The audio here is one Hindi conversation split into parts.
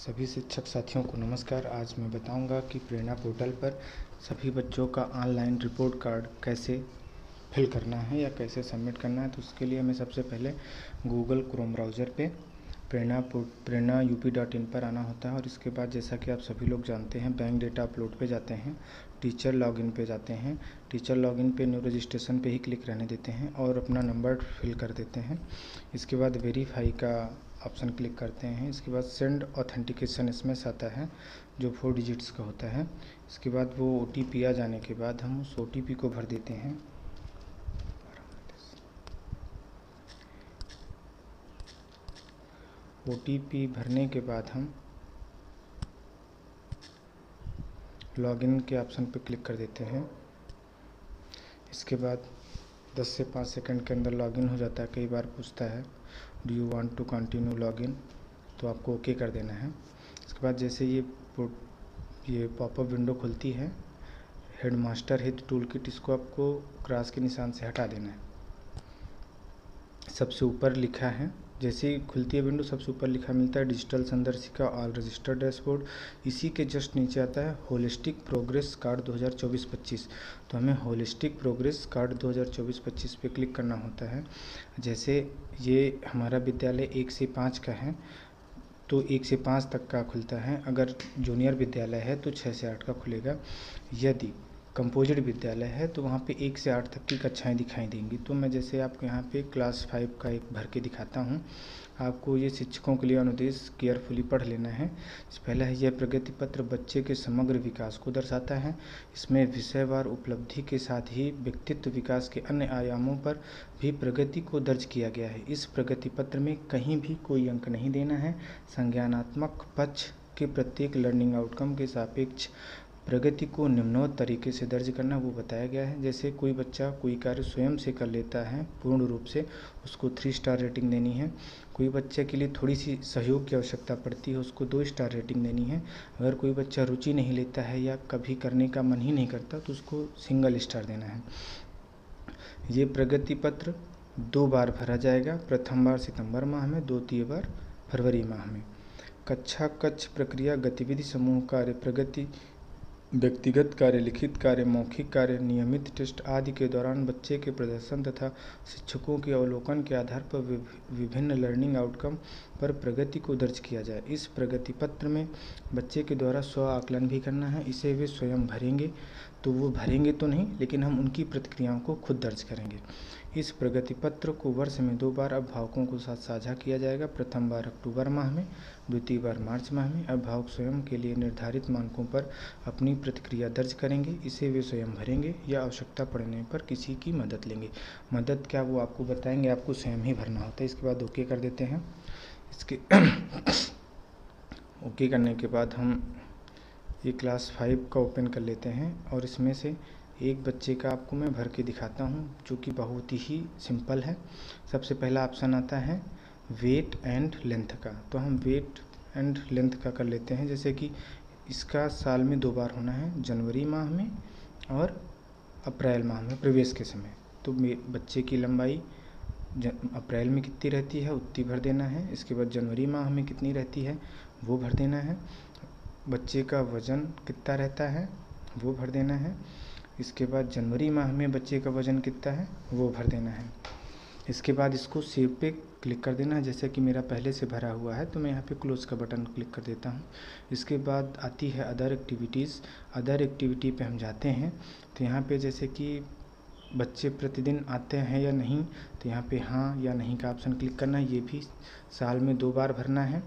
सभी शिक्षक साथियों को नमस्कार। आज मैं बताऊंगा कि प्रेरणा पोर्टल पर सभी बच्चों का ऑनलाइन रिपोर्ट कार्ड कैसे फिल करना है या कैसे सबमिट करना है। तो उसके लिए हमें सबसे पहले गूगल क्रोम ब्राउज़र पे प्रेरणा UP.in पर आना होता है और इसके बाद जैसा कि आप सभी लोग जानते हैं बैंक डेटा अपलोड पे जाते हैं, टीचर लॉगिन पे जाते हैं। टीचर लॉगिन पे न्यू रजिस्ट्रेशन पे ही क्लिक रहने देते हैं और अपना नंबर फिल कर देते हैं। इसके बाद वेरीफाई का ऑप्शन क्लिक करते हैं। इसके बाद सेंड ऑथेंटिकेशन एसएमएस आता है जो 4 डिजिट्स का होता है। इसके बाद वो OTP आ जाने के बाद हम उस OTP को भर देते हैं। OTP भरने के बाद हम लॉगिन के ऑप्शन पर क्लिक कर देते हैं। इसके बाद 10 से 5 सेकंड के अंदर लॉगिन हो जाता है। कई बार पूछता है do you want to continue login, तो आपको ओके कर देना है। इसके बाद जैसे ये पॉपअप विंडो खुलती है, हेडमास्टर हित टूल किट, इसको आपको क्रॉस के निशान से हटा देना है। सबसे ऊपर लिखा है, जैसे ही खुलती है विंडो सबसे ऊपर लिखा मिलता है डिजिटल संदर्शिका ऑल रजिस्टर्ड डैशबोर्ड। इसी के जस्ट नीचे आता है होलिस्टिक प्रोग्रेस कार्ड 2024-25। तो हमें होलिस्टिक प्रोग्रेस कार्ड 2024-25 पे क्लिक करना होता है। जैसे ये हमारा विद्यालय 1 से 5 का है तो 1 से 5 तक का खुलता है। अगर जूनियर विद्यालय है तो 6 से 8 का खुलेगा। यदि कंपोजिट विद्यालय है तो वहाँ पे 1 से 8 तक की कक्षाएं दिखाई देंगी। तो मैं जैसे आपको यहाँ पे क्लास 5 का एक भर के दिखाता हूँ। आपको ये शिक्षकों के लिए अनुदेश केयरफुली पढ़ लेना है। पहला है, यह प्रगति पत्र बच्चे के समग्र विकास को दर्शाता है। इसमें विषयवार उपलब्धि के साथ ही व्यक्तित्व विकास के अन्य आयामों पर भी प्रगति को दर्ज किया गया है। इस प्रगति पत्र में कहीं भी कोई अंक नहीं देना है। संज्ञानात्मक पक्ष के प्रत्येक लर्निंग आउटकम के सापेक्ष प्रगति को निम्नवत तरीके से दर्ज करना वो बताया गया है। जैसे कोई बच्चा कोई कार्य स्वयं से कर लेता है पूर्ण रूप से, उसको 3 स्टार रेटिंग देनी है। कोई बच्चे के लिए थोड़ी सी सहयोग की आवश्यकता पड़ती है, उसको 2 स्टार रेटिंग देनी है। अगर कोई बच्चा रुचि नहीं लेता है या कभी करने का मन ही नहीं करता तो उसको सिंगल स्टार देना है। ये प्रगति पत्र 2 बार भरा जाएगा, प्रथम बार सितंबर माह में, द्वितीय बार फरवरी माह में। कक्षा कक्ष प्रक्रिया गतिविधि समूह कार्य प्रगति व्यक्तिगत कार्य, लिखित कार्य, मौखिक कार्य, नियमित टेस्ट आदि के दौरान बच्चे के प्रदर्शन तथा शिक्षकों के अवलोकन के आधार पर विभिन्न लर्निंग आउटकम पर प्रगति को दर्ज किया जाए। इस प्रगति पत्र में बच्चे के द्वारा स्व आकलन भी करना है। इसे वे स्वयं भरेंगे, तो वो भरेंगे तो नहीं, लेकिन हम उनकी प्रतिक्रियाओं को खुद दर्ज करेंगे। इस प्रगति पत्र को वर्ष में 2 बार अभिभावकों के साथ साझा किया जाएगा, प्रथम बार अक्टूबर माह में, द्वितीय बार मार्च माह में। अभिभावक स्वयं के लिए निर्धारित मानकों पर अपनी प्रतिक्रिया दर्ज करेंगे। इसे वे स्वयं भरेंगे या आवश्यकता पड़ने पर किसी की मदद लेंगे। मदद क्या वो आपको बताएंगे, आपको स्वयं ही भरना होता है। इसके बाद ओके कर देते हैं। इसके ओके करने के बाद हम ये क्लास 5 का ओपन कर लेते हैं और इसमें से एक बच्चे का आपको मैं भर के दिखाता हूँ जो कि बहुत ही सिंपल है। सबसे पहला ऑप्शन आता है वेट एंड लेंथ का, तो हम वेट एंड लेंथ का कर लेते हैं। जैसे कि इसका साल में 2 बार होना है, जनवरी माह में और अप्रैल माह में प्रवेश के समय। तो बच्चे की लंबाई अप्रैल में कितनी रहती है उतनी भर देना है। इसके बाद जनवरी माह में कितनी रहती है वो भर देना है। बच्चे का वज़न कितना रहता है वो भर देना है। इसके बाद जनवरी माह में बच्चे का वज़न कितना है वो भर देना है। इसके बाद इसको सेव पे क्लिक कर देना है। जैसे कि मेरा पहले से भरा हुआ है तो मैं यहाँ पे क्लोज़ का बटन क्लिक कर देता हूँ। इसके बाद आती है अदर एक्टिविटीज़। अदर एक्टिविटी पे हम जाते हैं तो यहाँ पे जैसे कि बच्चे प्रतिदिन आते हैं या नहीं, तो यहाँ पे हाँ या नहीं का ऑप्शन क्लिक करना है। ये भी साल में 2 बार भरना है।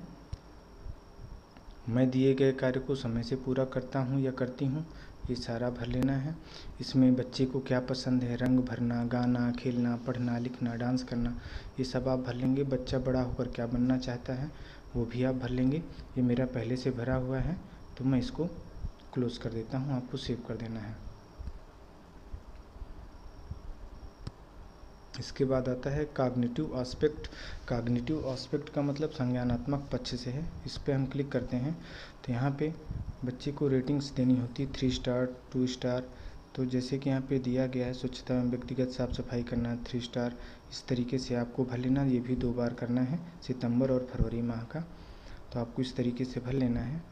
मैं दिए गए कार्य को समय से पूरा करता हूँ या करती हूँ, ये सारा भर लेना है। इसमें बच्चे को क्या पसंद है, रंग भरना, गाना, खेलना, पढ़ना, लिखना, डांस करना, ये सब आप भर लेंगे। बच्चा बड़ा होकर क्या बनना चाहता है वो भी आप भर लेंगे। ये मेरा पहले से भरा हुआ है तो मैं इसको क्लोज़ कर देता हूँ, आपको सेव कर देना है। इसके बाद आता है कॉग्निटिव एस्पेक्ट। कॉग्निटिव एस्पेक्ट का मतलब संज्ञानात्मक पक्ष से है। इस पर हम क्लिक करते हैं तो यहाँ पे बच्चे को रेटिंग्स देनी होती है 3 स्टार, 2 स्टार। तो जैसे कि यहाँ पे दिया गया है स्वच्छता एवं व्यक्तिगत साफ सफाई करना 3 स्टार। इस तरीके से आपको भर लेना। ये भी 2 बार करना है, सितंबर और फरवरी माह का। तो आपको इस तरीके से भर लेना है।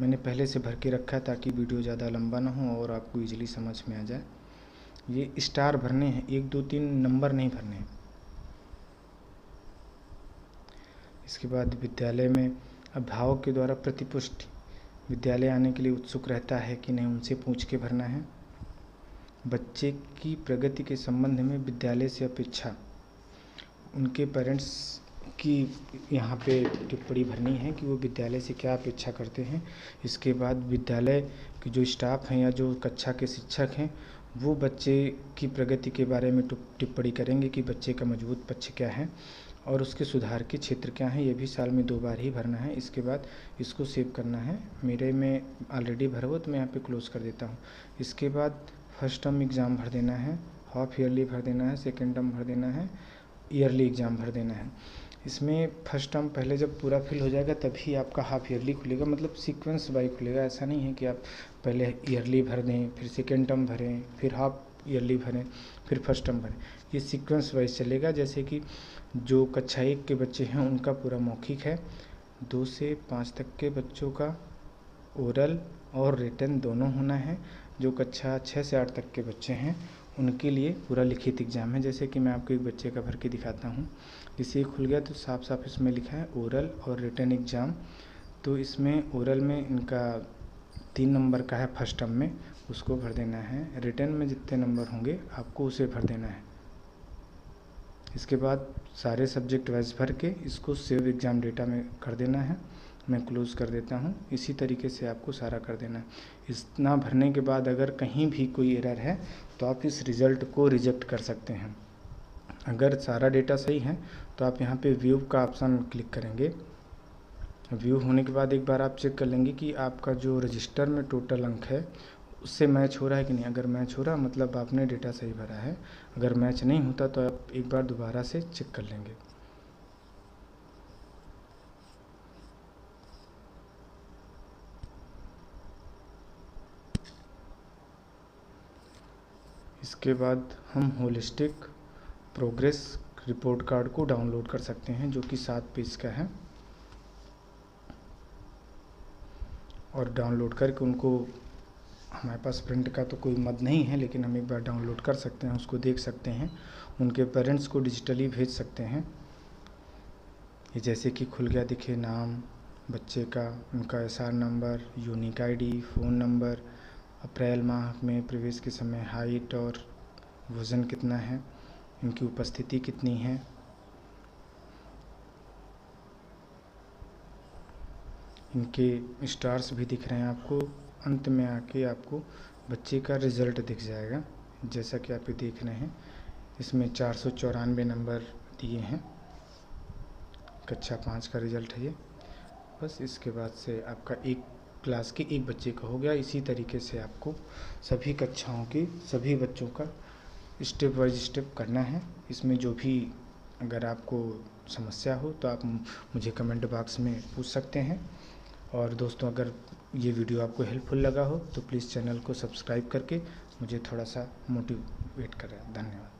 मैंने पहले से भर के रखा है ताकि वीडियो ज़्यादा लंबा ना हो और आपको इजीली समझ में आ जाए। ये स्टार भरने हैं, 1 2 3 नंबर नहीं भरने हैं। इसके बाद विद्यालय में अभिभावक के द्वारा प्रतिपुष्टि, विद्यालय आने के लिए उत्सुक रहता है कि नहीं, उनसे पूछ के भरना है। बच्चे की प्रगति के संबंध में विद्यालय से अपेक्षा, उनके पेरेंट्स की यहाँ पे टिप्पणी भरनी है कि वो विद्यालय से क्या अपेक्षा करते हैं। इसके बाद विद्यालय के जो स्टाफ हैं या जो कक्षा के शिक्षक हैं वो बच्चे की प्रगति के बारे में टिप्पणी करेंगे कि बच्चे का मजबूत पक्ष क्या है और उसके सुधार के क्षेत्र क्या हैं। ये भी साल में 2 बार ही भरना है। इसके बाद इसको सेव करना है। मेरे में ऑलरेडी भरा हुआ तो मैं यहाँ पे क्लोज़ कर देता हूँ। इसके बाद फर्स्ट टर्म एग्ज़ाम भर देना है, हाफ ईयरली भर देना है, सेकेंड टर्म भर देना है, ईयरली एग्ज़ाम भर देना है। इसमें फर्स्ट टर्म पहले जब पूरा फिल हो जाएगा तभी आपका हाफ ईयरली खुलेगा, मतलब सीक्वेंस बाई खुलेगा। ऐसा नहीं है कि आप पहले ईयरली भर दें, फिर सेकेंड टर्म भरें, फिर हाफ ईयरली भरें, फिर फर्स्ट टर्म भरें। ये सीक्वेंस वाइज चलेगा। जैसे कि जो कक्षा 1 के बच्चे हैं उनका पूरा मौखिक है, 2 से 5 तक के बच्चों का ओरल और रिटन दोनों होना है। जो कक्षा 6 से 8 तक के बच्चे हैं उनके लिए पूरा लिखित एग्ज़ाम है। जैसे कि मैं आपको एक बच्चे का भर के दिखाता हूँ। जैसे खुल गया तो साफ साफ इसमें लिखा है ओरल और रिटन एग्ज़ाम। तो इसमें ओरल में इनका 3 नंबर का है फर्स्ट टर्म में, उसको भर देना है। रिटन में जितने नंबर होंगे आपको उसे भर देना है। इसके बाद सारे सब्जेक्ट वाइज भर के इसको सेव एग्ज़ाम डेटा में कर देना है। मैं क्लोज़ कर देता हूँ। इसी तरीके से आपको सारा कर देना है। इतना भरने के बाद अगर कहीं भी कोई एरर है तो आप इस रिज़ल्ट को रिजेक्ट कर सकते हैं। अगर सारा डेटा सही है तो आप यहाँ पे व्यू का ऑप्शन क्लिक करेंगे। व्यू होने के बाद एक बार आप चेक कर लेंगे कि आपका जो रजिस्टर में टोटल अंक है उससे मैच हो रहा है कि नहीं। अगर मैच हो रहा मतलब आपने डेटा सही भरा है। अगर मैच नहीं होता तो आप एक बार दोबारा से चेक कर लेंगे। इसके बाद हम होलिस्टिक प्रोग्रेस रिपोर्ट कार्ड को डाउनलोड कर सकते हैं जो कि 7 पेज का है। और डाउनलोड करके उनको, हमारे पास प्रिंट का तो कोई मद नहीं है लेकिन हम एक बार डाउनलोड कर सकते हैं, उसको देख सकते हैं, उनके पेरेंट्स को डिजिटली भेज सकते हैं। ये जैसे कि खुल गया, देखिए नाम बच्चे का, उनका SR number, unique ID, phone number, अप्रैल माह में प्रवेश के समय हाइट और वज़न कितना है, इनकी उपस्थिति कितनी है, इनके स्टार्स भी दिख रहे हैं आपको। अंत में आके आपको बच्चे का रिज़ल्ट दिख जाएगा जैसा कि आप ये देख रहे हैं। इसमें 494 नंबर दिए हैं। कक्षा 5 का रिज़ल्ट है ये। बस इसके बाद से आपका एक क्लास के एक बच्चे का हो गया। इसी तरीके से आपको सभी कक्षाओं के सभी बच्चों का स्टेप बाय स्टेप करना है। इसमें जो भी अगर आपको समस्या हो तो आप मुझे कमेंट बॉक्स में पूछ सकते हैं। और दोस्तों, अगर ये वीडियो आपको हेल्पफुल लगा हो तो प्लीज़ चैनल को सब्सक्राइब करके मुझे थोड़ा सा मोटिवेट करें। धन्यवाद।